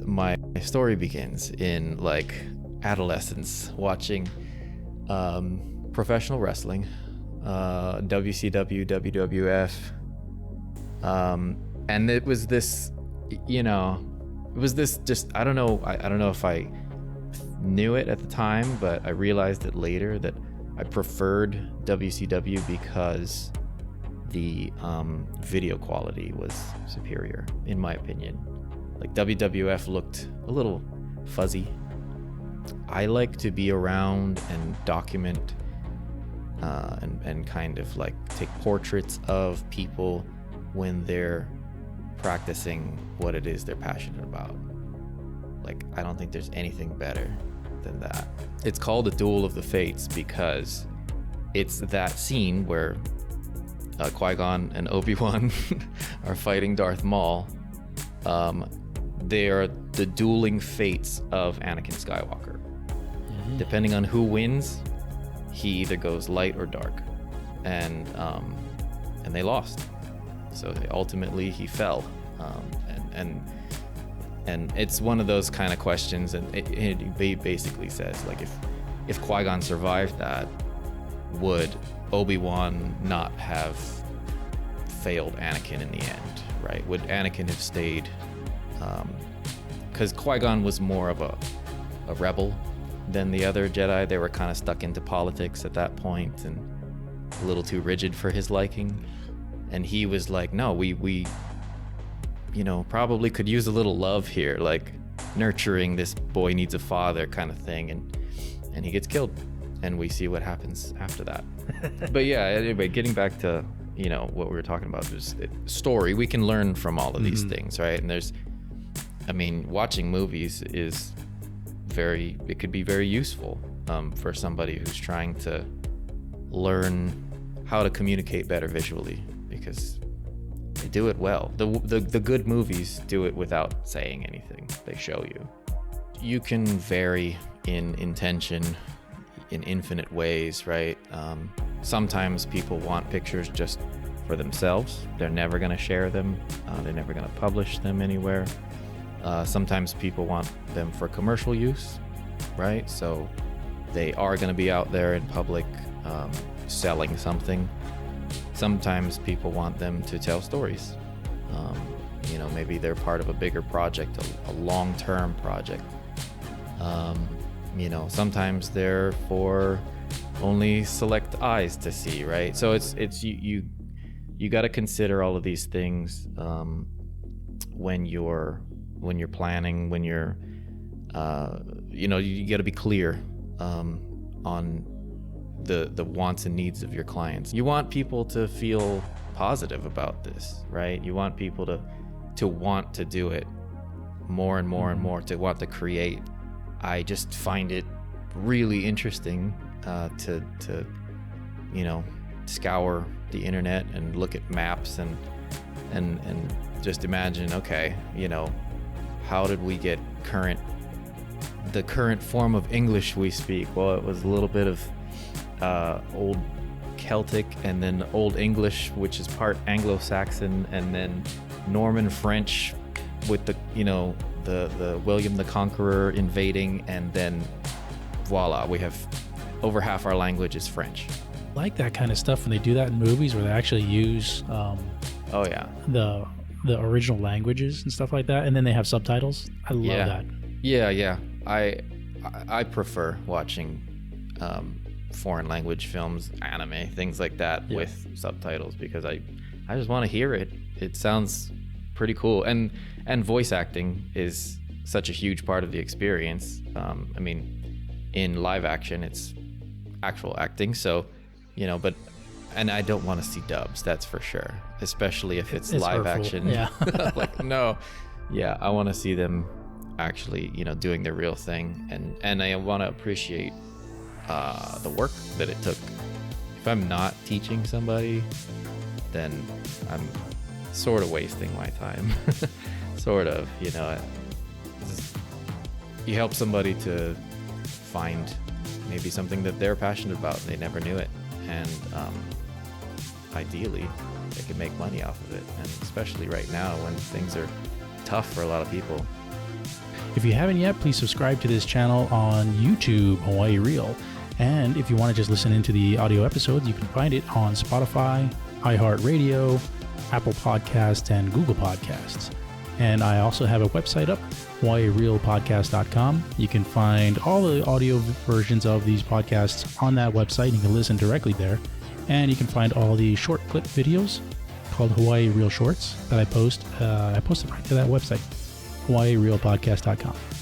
my story begins in like adolescence, watching professional wrestling, WCW, WWF, and it was this, just, I don't know if I knew it at the time, but I realized it later that I preferred WCW because the video quality was superior, in my opinion. Like WWF looked a little fuzzy. I like to be around and document and kind of like take portraits of people when they're practicing what it is they're passionate about. Like, I don't think there's anything better than that. It's called a Duel of the Fates because it's that scene where Qui-Gon and Obi-Wan are fighting Darth Maul. They are the dueling fates of Anakin Skywalker. Mm-hmm. Depending on who wins, he either goes light or dark, and they lost. So ultimately he fell, and it's one of those kind of questions, and it basically says, like, if Qui-Gon survived that, would Obi-Wan not have failed Anakin in the end, right? Would Anakin have stayed? Because Qui-Gon was more of a rebel than the other Jedi. They were kind of stuck into politics at that point and a little too rigid for his liking. And he was like, no, we probably could use a little love here, like nurturing this boy needs a father kind of thing. And he gets killed. And we see what happens after that. But yeah, anyway, getting back to, what we were talking about, just story, we can learn from all of these things, right? And watching movies it could be very useful for somebody who's trying to learn how to communicate better visually, because they do it well. The good movies do it without saying anything. They show you. You can vary in intention in infinite ways, right? Sometimes people want pictures just for themselves. They're never going to share them. They're never going to publish them anywhere. Sometimes people want them for commercial use, right? So they are going to be out there in public selling something. Sometimes people want them to tell stories. Maybe they're part of a bigger project, a long-term project. Sometimes they're for only select eyes to see, right? So it's you got to consider all of these things when you're planning, when you're you got to be clear on the wants and needs of your clients. You want people to feel positive about this, right? You want people to want to do it more and more and more, to want to create. I just find it really interesting to scour the internet and look at maps and just imagine, okay, how did we get the current form of English we speak? Well, it was a little bit of old Celtic, and then Old English, which is part Anglo-Saxon, and then Norman French with the William the Conqueror invading, and then voila, we have over half our language is French. I like that kind of stuff when they do that in movies, where they actually use the original languages and stuff like that, and then they have subtitles. I love that. Yeah. I prefer watching foreign language films, anime, things like that with subtitles, because I just want to hear it. It sounds pretty cool, and voice acting is such a huge part of the experience. In live action, it's actual acting, so and I don't want to see dubs, that's for sure, especially if it's live hurtful. Action. Yeah. Like, no. Yeah, I want to see them actually, doing the real thing, and I want to appreciate the work that it took. If I'm not teaching somebody, then I'm sort of wasting my time. Sort of, you help somebody to find maybe something that they're passionate about and they never knew it, and ideally they can make money off of it, and especially right now when things are tough for a lot of people. If you haven't yet, please subscribe to this channel on YouTube, Hawaii Real. And if you want to just listen into the audio episodes, you can find it on Spotify, iHeartRadio, Apple Podcasts, and Google Podcasts. And I also have a website up, hawaiirealpodcast.com. You can find all the audio versions of these podcasts on that website. You can listen directly there. And you can find all the short clip videos called Hawaii Real Shorts that I post. I posted right to that website, hawaiirealpodcast.com.